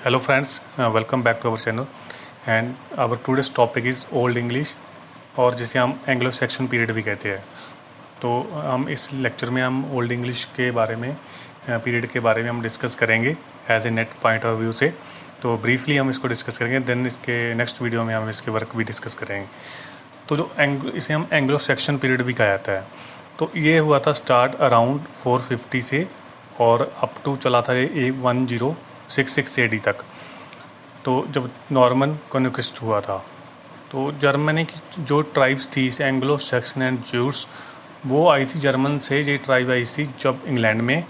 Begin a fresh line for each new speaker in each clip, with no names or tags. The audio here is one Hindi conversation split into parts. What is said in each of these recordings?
Hello friends, welcome back to our channel and our today's topic is old English और जिसे हम एंग्लो सेक्शन पीरियड भी कहते हैं। तो हम इस लेक्चर में हम ओल्ड इंग्लिश के बारे में पीरियड के बारे में हम डिस्कस करेंगे as a net point of view से। तो ब्रीफली हम इसको डिस्कस करेंगे, देन इसके नेक्स्ट वीडियो में हम इसके वर्क भी डिस्कस करेंगे। तो जो इसे हम एंग्लो सेक्शन पीरियड भी कहा जाता है। तो ये हुआ था स्टार्ट अराउंड 450 से और अप टू चला था ये 1066 AD तक। तो जब नॉर्मन कॉन्क्विस्ट हुआ था तो जर्मनी की जो ट्राइब्स थी एंग्लो सैक्सन एंड ज्यूस, वो आई थी जर्मन से। ये ट्राइब आई थी जब इंग्लैंड में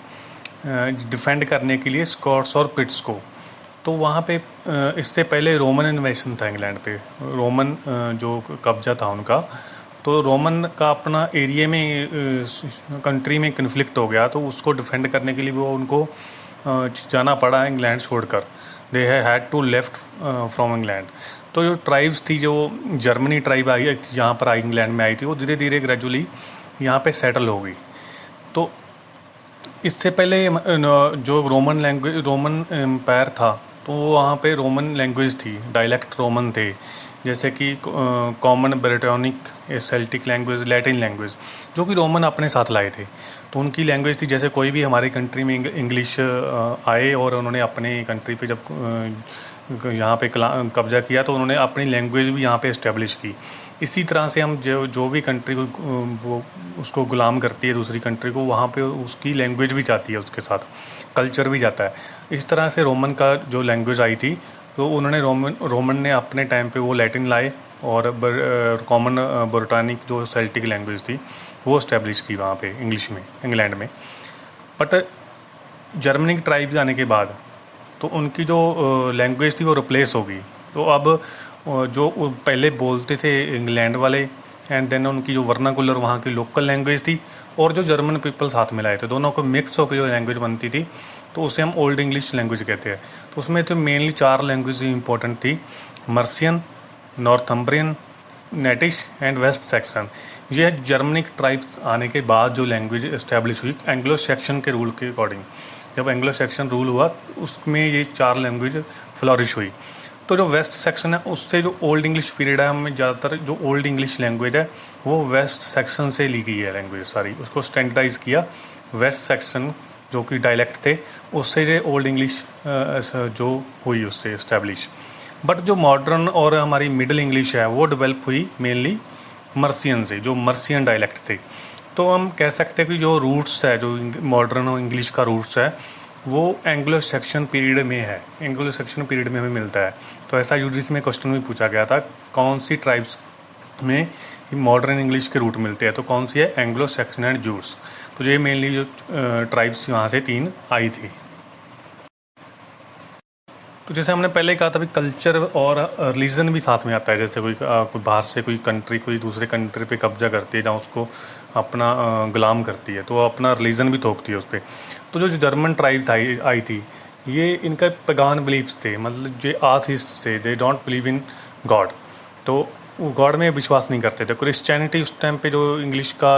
डिफेंड करने के लिए स्कॉट्स और पिट्स को। तो वहाँ पे इससे पहले रोमन इन्वेशन था इंग्लैंड पे, रोमन जो कब्जा था उनका। तो रोमन का अपना एरिया में कंट्री में कन्फ्लिक्ट हो गया, तो उसको डिफेंड करने के लिए वो उनको जाना पड़ा इंग्लैंड छोड़कर। They had to left from England. तो जो ट्राइब्स थी, जो जर्मनी ट्राइब आई यहाँ पर आई, इंग्लैंड में आई थी, वो धीरे धीरे ग्रेजुअली यहाँ पे सेटल हो गई। तो इससे पहले जो रोमन एम्पायर था, तो वहाँ पे रोमन लैंग्वेज थी, डायलेक्ट रोमन थे, जैसे कि common Brittonic, Celtic language, Latin language, जो कि रोमन अपने साथ लाए थे। तो उनकी लैंग्वेज थी, जैसे कोई भी हमारे कंट्री में इंग्लिश आए और उन्होंने अपने कंट्री पे जब यहाँ पे कब्जा किया, तो उन्होंने अपनी लैंग्वेज भी यहाँ पे इस्टेब्लिश की। इसी तरह से हम जो भी कंट्री को वो उसको गुलाम करती है दूसरी कंट्री को, वहाँ पे उसकी लैंग्वेज भी जाती है, उसके साथ कल्चर भी जाता है। इस तरह से रोमन का जो लैंग्वेज आई थी, तो उन्होंने रोमन ने अपने टाइम पे वो लैटिन लाए और कॉमन ब्रिटानिक जो सेल्टिक लैंग्वेज थी वो इस्टेब्लिश की वहाँ पे इंग्लिश में, इंग्लैंड में। बट जर्मनी की ट्राइब्स आने के बाद तो उनकी जो लैंग्वेज थी वो रिप्लेस हो गई। तो अब जो पहले बोलते थे इंग्लैंड वाले, एंड देन उनकी जो वर्नाकुलर वहाँ की लोकल लैंग्वेज थी, और जो जर्मन पीपल साथ में लाए थे, दोनों को मिक्स होकर जो लैंग्वेज बनती थी, तो उसे हम ओल्ड इंग्लिश लैंग्वेज कहते हैं। तो उसमें तो मेनली 4 लैंग्वेज इंपॉर्टेंट थी: Mercian, Northumbrian, Kentish and West Saxon. ये जर्मनिक ट्राइब्स आने के बाद जो लैंग्वेज इस्टेब्लिश हुई एंग्लो सेक्शन के रूल के अकॉर्डिंग। जब एंग्लो सेक्शन रूल हुआ, उसमें ये 4 लैंग्वेज फ्लॉरिश हुई। तो जो वेस्ट सेक्शन है, उससे जो ओल्ड इंग्लिश पीरियड है, हमें ज़्यादातर जो ओल्ड इंग्लिश लैंग्वेज है वो वेस्ट सेक्शन से ली गई है लैंग्वेज सारी। उसको स्टैंडर्डाइज किया वेस्ट सेक्शन, जो कि डायलेक्ट थे, उससे जो ओल्ड इंग्लिश जो हुई उससे इस्टेब्लिश। बट जो मॉडर्न और हमारी मिडिल इंग्लिश है वो डेवलप हुई मेनली मर्सियन से, जो मर्सियन डायलेक्ट थे। तो हम कह सकते हैं कि जो रूट्स है, जो मॉडर्न इंग्लिश का रूट्स है, वो एंग्लो सेक्शन पीरियड में है, एंग्लो सेक्शन पीरियड में हमें मिलता है। तो ऐसा यूजीसी में क्वेश्चन भी पूछा गया था, कौन सी ट्राइब्स में मॉडर्न इंग्लिश के रूट मिलते हैं, तो कौन सी है? Anglo Saxon and Jutes. तो ये मेनली जो ट्राइब्स वहाँ से 3 आई थी। तो जैसे हमने पहले कहा था भी कल्चर और रिलीजन भी साथ में आता है। जैसे कोई बाहर से कोई कंट्री कोई दूसरे कंट्री पे कब्जा करती है, जहाँ उसको अपना गुलाम करती है, तो वो अपना रिलीजन भी थोपती है उस पर। तो जो जर्मन ट्राइब आई थी, ये इनका पैगान बिलीव्स थे, मतलब जो आथिस्ट थे, they don't believe in God. तो वो गॉड में विश्वास नहीं करते थे। क्रिश्चियनिटी उस टाइम पे जो इंग्लिश का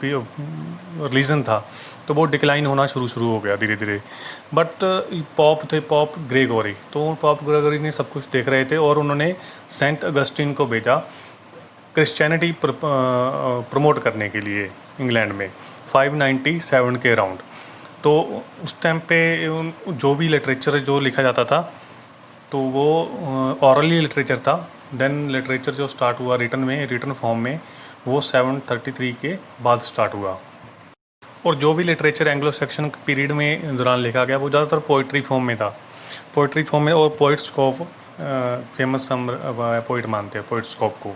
रिलीजन था, तो वो डिक्लाइन होना शुरू हो गया धीरे धीरे। बट पॉप थे, पॉप ग्रेगोरी, तो पॉप ग्रेगोरी ने सब कुछ देख रहे थे और उन्होंने सेंट अगस्टिन को भेजा क्रिश्चियनिटी प्रमोट करने के लिए इंग्लैंड में 597 के अराउंड। तो उस टाइम पे जो भी लिटरेचर जो लिखा जाता था, तो वो ऑरली लिटरेचर था। देन लिटरेचर जो स्टार्ट हुआ रिटन फॉर्म में, वो 733 के बाद स्टार्ट हुआ। और जो भी लिटरेचर एंग्लो सेक्शन पीरियड में दौरान लिखा गया, वो ज़्यादातर पोइट्री फॉर्म में था, पोइट्री फॉर्म में। और पोइट्स को फेमस हम पोइट मानते हैं पोइट्स को।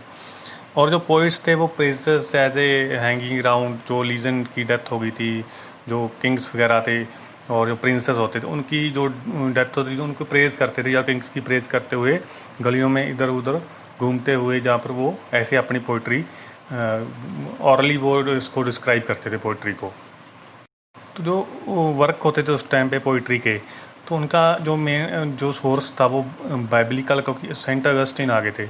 और जो पोइट्स थे वो praises as a hanging round, जो लीजेंड की डेथ हो गई थी, जो किंग्स वगैरह थे और जो प्रिंसेस होते थे, उनकी जो डेथ होती थी, उनको प्रेज़ करते थे, या किंग्स की प्रेज़ करते हुए गलियों में इधर उधर घूमते हुए, जहाँ पर वो ऐसे अपनी पोइट्री ऑरली वो इसको डिस्क्राइब करते थे पोइट्री को। तो जो वर्क होते थे उस टाइम पे पोइट्री के, तो उनका जो मेन जो सोर्स था वो बाइबलिकल, क्योंकि सेंट अगस्टिन आ गए थे।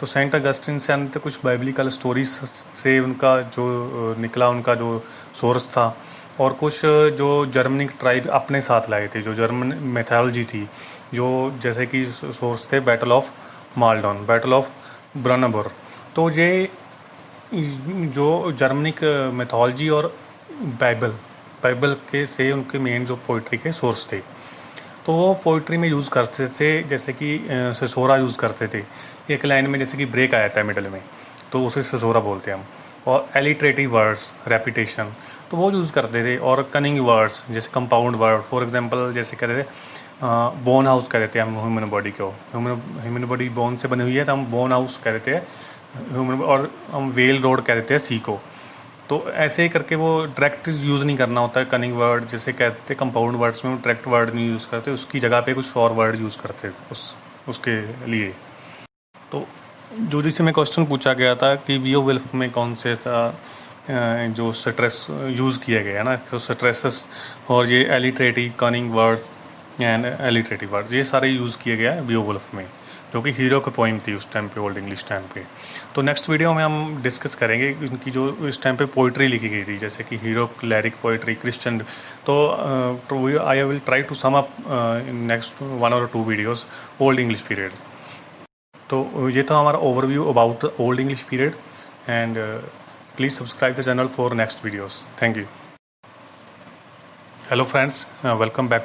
तो सेंट अगस्टिन से आने कुछ बाइबलिकल स्टोरीज से उनका जो निकला, उनका जो सोर्स था, और कुछ जो जर्मनिक ट्राइब अपने साथ लाए थे, जो जर्मन मैथोलॉजी थी, जो जैसे कि सोर्स थे बैटल ऑफ माल्डॉन, बैटल ऑफ ब्रनबर। तो ये जो जर्मनिक मैथोलॉजी और बाइबल बाइबल के से उनके मेन जो पोइट्री के सोर्स थे, तो वो पोइट्री में यूज़ करते थे। जैसे कि सिसोरा यूज़ करते थे एक लाइन में, जैसे कि ब्रेक आ जाता है मिडल में, तो उसे सिसोरा बोलते हैं हम। और एलिट्रेटिव वर्ड्स, रेपिटेशन, तो वो यूज़ करते थे। और कनिंग वर्ड्स जैसे कंपाउंड वर्ड, फॉर एग्जांपल जैसे कहते थे बोन हाउस कहते थे हम ह्यूमन बॉडी को, ह्यूमन बॉडी बोन से बनी हुई है तो हम बोन हाउस कह देते हैं ह्यूमन। और हम वेल रोड कह देते हैं सी को। तो ऐसे ही करके वो डायरेक्ट यूज़ नहीं करना होता है कनिंग वर्ड, जैसे कहते थे कंपाउंड वर्ड्स में डायरेक्ट वर्ड नहीं यूज़ करते, उसकी जगह पे कुछ और वर्ड यूज़ करते उसके लिए। तो जो जिससे में क्वेश्चन पूछा गया था कि बियोवुल्फ में कौन से था जो स्ट्रेस यूज़ किया गया है ना, तो स्ट्रेसेस और ये एलिट्रेटिव, कनिंग वर्ड्स एंड एलिट्रेटिव वर्ड्स, ये सारे यूज़ किए गया है बियोवुल्फ में, जो कि हीरो की पोइम थी उस टाइम पे, ओल्ड इंग्लिश टाइम पे। तो नेक्स्ट वीडियो में हम डिस्कस करेंगे उनकी जो इस टाइम पे पोइट्री लिखी गई थी, जैसे कि हीरो क्लैरिक पोइट्री, क्रिश्चियन। तो I will try to sum up in next 1 or 2 videos old English period. तो ये था हमारा overview about old English period, and please subscribe the channel for next videos. Thank you. Hello friends, welcome back to